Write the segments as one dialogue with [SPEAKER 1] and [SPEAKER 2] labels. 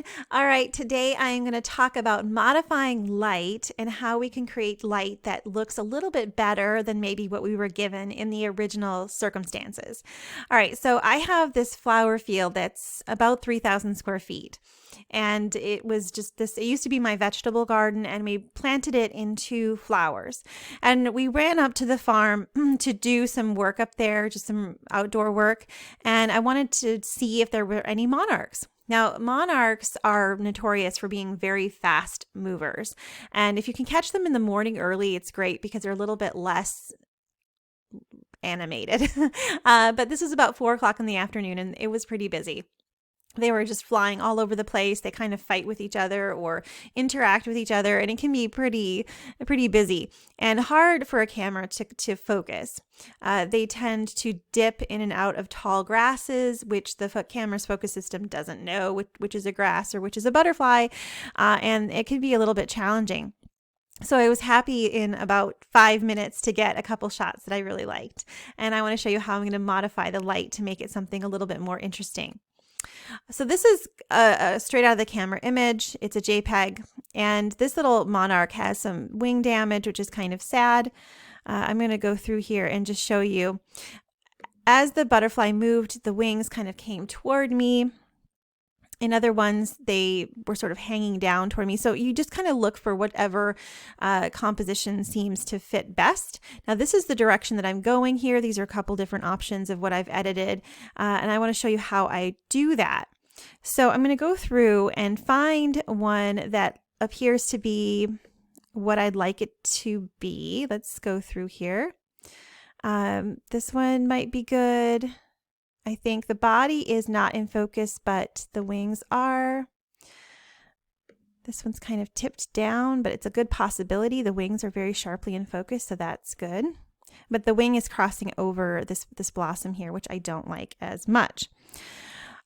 [SPEAKER 1] everyone. All right, today I am going to talk about modifying light and how we can create light that looks a little bit better than maybe what we were given in the original circumstances. All right, so I have this flower field that's about 3,000 square feet. And it was just this, it used to be my vegetable garden, and we planted it into flowers. And we ran up to the farm to do some work up there, just some outdoor work. And I wanted to see if there were any monarchs. Now, monarchs are notorious for being very fast movers. And if you can catch them in the morning early, it's great because they're a little bit less animated. But this was about 4 o'clock in the afternoon, and it was pretty busy. They were just flying all over the place. They kind of fight with each other or interact with each other, and it can be pretty busy and hard for a camera to focus. They tend to dip in and out of tall grasses, which the camera's focus system doesn't know which is a grass or which is a butterfly, and it can be a little bit challenging. So I was happy in about 5 minutes to get a couple shots that I really liked, and I want to show you how I'm going to modify the light to make it something a little bit more interesting. So this is a straight out of the camera image. It's a JPEG, and this little monarch has some wing damage, which is kind of sad. I'm going to go through here and just show you. As the butterfly moved, the wings kind of came toward me. In other ones, they were sort of hanging down toward me. So you just kind of look for whatever composition seems to fit best. Now, this is the direction that I'm going here. These are a couple different options of what I've edited, and I want to show you how I do that. So I'm going to go through and find one that appears to be what I'd like it to be. Let's go through here. This one might be good. I think the body is not in focus, but the wings are. This one's kind of tipped down, but it's a good possibility. The wings are very sharply in focus, so that's good. But the wing is crossing over this blossom here, which I don't like as much.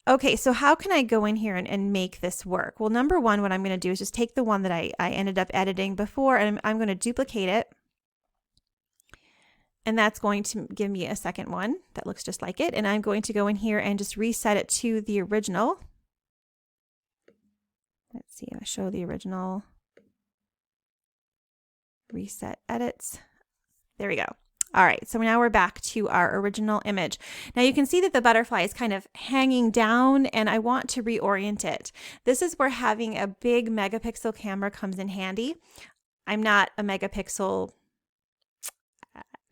[SPEAKER 1] Okay, so how can I go in here and make this work? Well, number one, what I'm going to do is just take the one that I ended up editing before, and I'm going to duplicate it. And that's going to give me a second one that looks just like it. And I'm going to go in here and just reset it to the original. Let's see, I'll show the original. Reset edits. There we go. All right, so now we're back to our original image. Now you can see that the butterfly is kind of hanging down, and I want to reorient it. This is where having a big megapixel camera comes in handy. I'm not a megapixel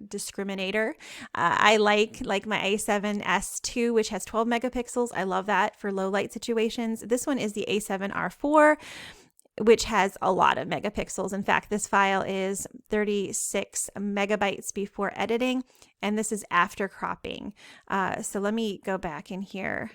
[SPEAKER 1] discriminator. I like my A7S II, which has 12 megapixels. I love that for low light situations. This one is the A7R4, which has a lot of megapixels. In fact, this file is 36 megabytes before editing, and this is after cropping. So let me go back in here.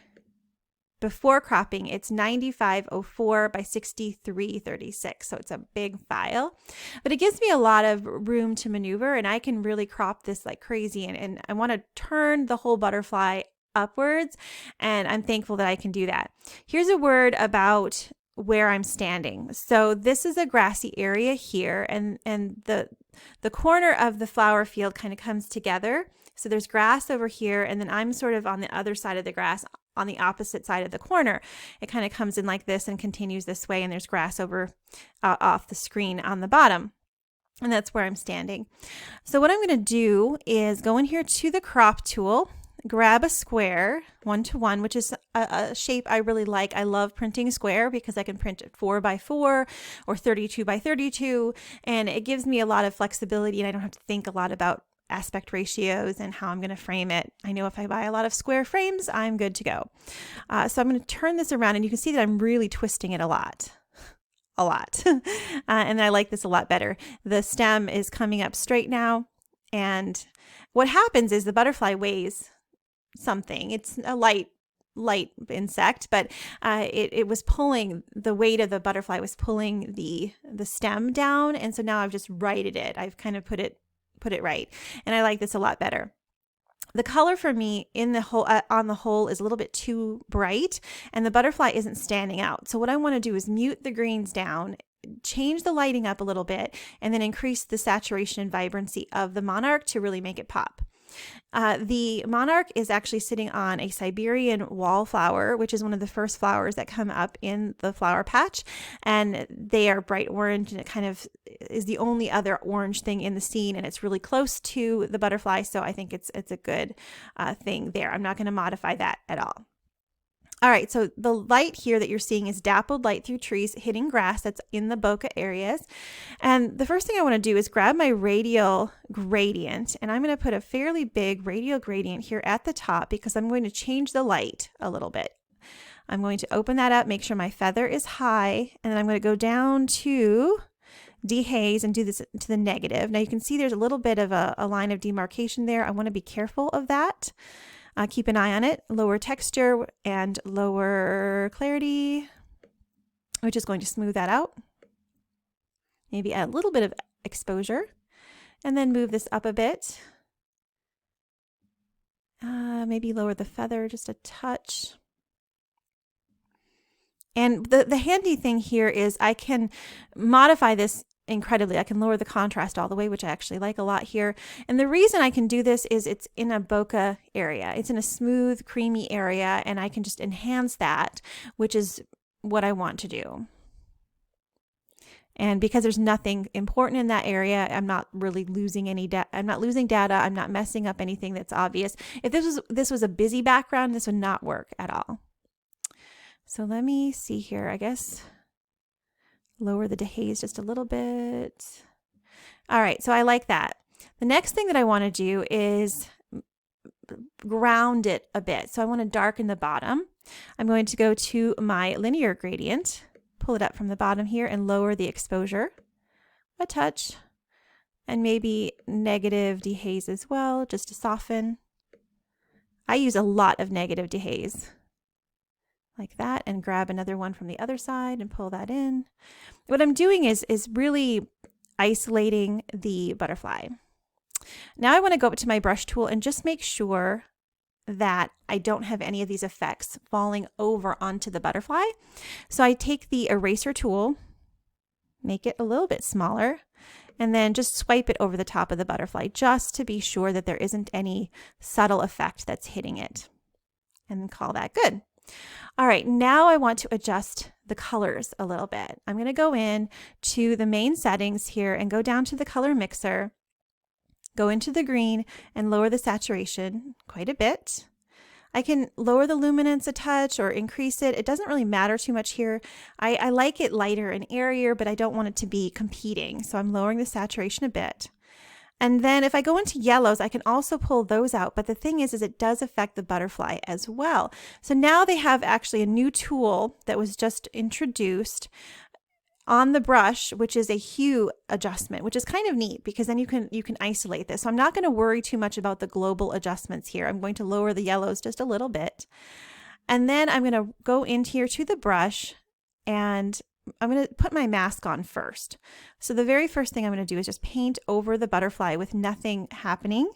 [SPEAKER 1] Before cropping, it's 9504 by 6336, so it's a big file, but it gives me a lot of room to maneuver, and I can really crop this like crazy, and I want to turn the whole butterfly upwards, and I'm thankful that I can do that. Here's a word about where I'm standing. So this is a grassy area here, and the corner of the flower field kind of comes together. So there's grass over here, and then I'm sort of on the other side of the grass, on the opposite side of the corner. It kind of comes in like this and continues this way, and there's grass over off the screen on the bottom. And that's where I'm standing. So what I'm going to do is go in here to the crop tool, grab a square 1:1, which is a shape I really like. I love printing square because I can print it 4x4 or 32x32, and it gives me a lot of flexibility, and I don't have to think a lot about aspect ratios and how I'm going to frame it. I know if I buy a lot of square frames, I'm good to go. So I'm going to turn this around, and you can see that I'm really twisting it a lot. And I like this a lot better. The stem is coming up straight now, and what happens is the butterfly weighs something. It's a light insect, but it was pulling, the weight of the butterfly was pulling the stem down, and so now I've just righted it. I've kind of put it right, and I like this a lot better. The color for me in the whole on the whole is a little bit too bright, and the butterfly isn't standing out. So what I want to do is mute the greens down, change the lighting up a little bit, and then increase the saturation and vibrancy of the monarch to really make it pop. The monarch is actually sitting on a Siberian wallflower, which is one of the first flowers that come up in the flower patch, and they are bright orange, and it kind of is the only other orange thing in the scene, and it's really close to the butterfly, so I think it's a good thing there. I'm not going to modify that at all. All right, so the light here that you're seeing is dappled light through trees hitting grass that's in the bokeh areas. And the first thing I want to do is grab my radial gradient, and I'm going to put a fairly big radial gradient here at the top because I'm going to change the light a little bit. I'm going to open that up, make sure my feather is high, and then I'm going to go down to dehaze and do this to the negative. Now you can see there's a little bit of a line of demarcation there. I want to be careful of that. Keep an eye on it. Lower texture and lower clarity, which is going to smooth that out. Maybe add a little bit of exposure, and then move this up a bit. Maybe lower the feather just a touch. And the handy thing here is I can modify this incredibly. I can lower the contrast all the way, which I actually like a lot here. And the reason I can do this is it's in a bokeh area. It's in a smooth, creamy area, and I can just enhance that, which is what I want to do. And because there's nothing important in that area, I'm not really losing any data. I'm not losing data. I'm not messing up anything that's obvious. If this was a busy background, this would not work at all. So let me see here. I guess lower the dehaze just a little bit. All right, so I like that. The next thing that I want to do is ground it a bit. So I want to darken the bottom. I'm going to go to my linear gradient, pull it up from the bottom here, and lower the exposure a touch, and maybe negative dehaze as well, just to soften. I use a lot of negative dehaze. Like that, and grab another one from the other side and pull that in. What I'm doing is really isolating the butterfly. Now I want to go up to my brush tool and just make sure that I don't have any of these effects falling over onto the butterfly. So I take the eraser tool, make it a little bit smaller, and then just swipe it over the top of the butterfly just to be sure that there isn't any subtle effect that's hitting it, and call that good. All right, now I want to adjust the colors a little bit. I'm going to go in to the main settings here and go down to the color mixer, go into the green and lower the saturation quite a bit. I can lower the luminance a touch or increase it. It doesn't really matter too much here. I like it lighter and airier, but I don't want it to be competing. So I'm lowering the saturation a bit. And then if I go into yellows, I can also pull those out. But the thing is it does affect the butterfly as well. So now they have actually a new tool that was just introduced on the brush, which is a hue adjustment, which is kind of neat because then you can isolate this. So I'm not going to worry too much about the global adjustments here. I'm going to lower the yellows just a little bit. And then I'm going to go in here to the brush and I'm going to put my mask on first. So the very first thing I'm going to do is just paint over the butterfly with nothing happening.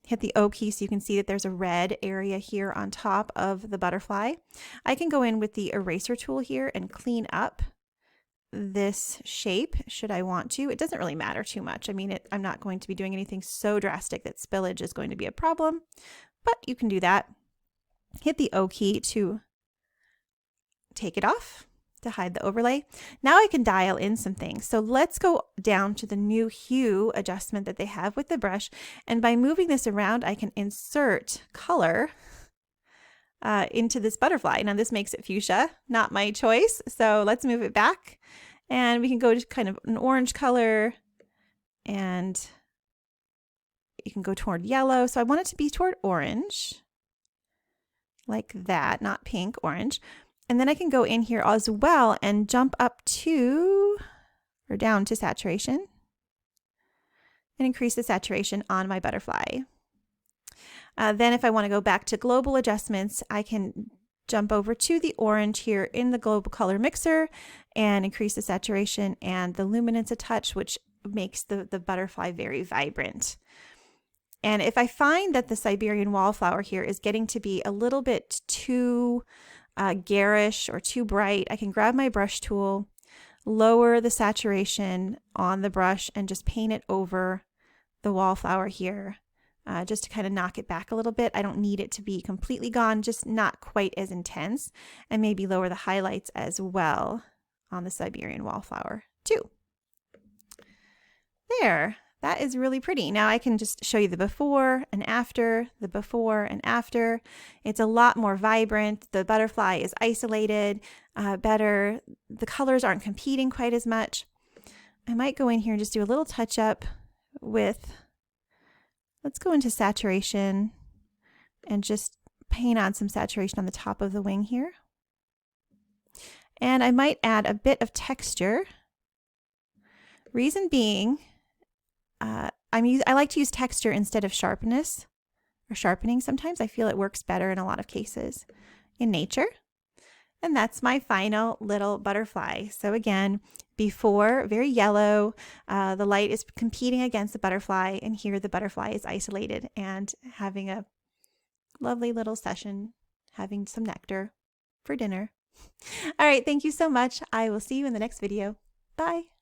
[SPEAKER 1] Hit the O key so you can see that there's a red area here on top of the butterfly. I can go in with the eraser tool here and clean up this shape should I want to. It doesn't really matter too much. I mean, I'm not going to be doing anything so drastic that spillage is going to be a problem, but you can do that. Hit the O key to take it off, to hide the overlay. Now I can dial in some things. So let's go down to the new hue adjustment that they have with the brush. And by moving this around, I can insert color into this butterfly. Now this makes it fuchsia, not my choice. So let's move it back and we can go to kind of an orange color and you can go toward yellow. So I want it to be toward orange like that, not pink, orange. And then I can go in here as well and jump up to, or down to saturation and increase the saturation on my butterfly. Then if I want to go back to global adjustments, I can jump over to the orange here in the global color mixer and increase the saturation and the luminance a touch, which makes the butterfly very vibrant. And if I find that the Siberian wallflower here is getting to be a little bit too garish or too bright, I can grab my brush tool, lower the saturation on the brush and just paint it over the wallflower here just to kind of knock it back a little bit. I don't need it to be completely gone, just not quite as intense, and maybe lower the highlights as well on the Siberian wallflower too. There, that is really pretty. Now I can just show you the before and after, the before and after. It's a lot more vibrant. The butterfly is isolated better. The colors aren't competing quite as much. I might go in here and just do a little touch up with, let's go into saturation and just paint on some saturation on the top of the wing here. And I might add a bit of texture. Reason being, I like to use texture instead of sharpness or sharpening sometimes. I feel it works better in a lot of cases in nature. And that's my final little butterfly. So again, before, very yellow, the light is competing against the butterfly, and here the butterfly is isolated and having a lovely little session, having some nectar for dinner. All right, thank you so much. I will see you in the next video. Bye.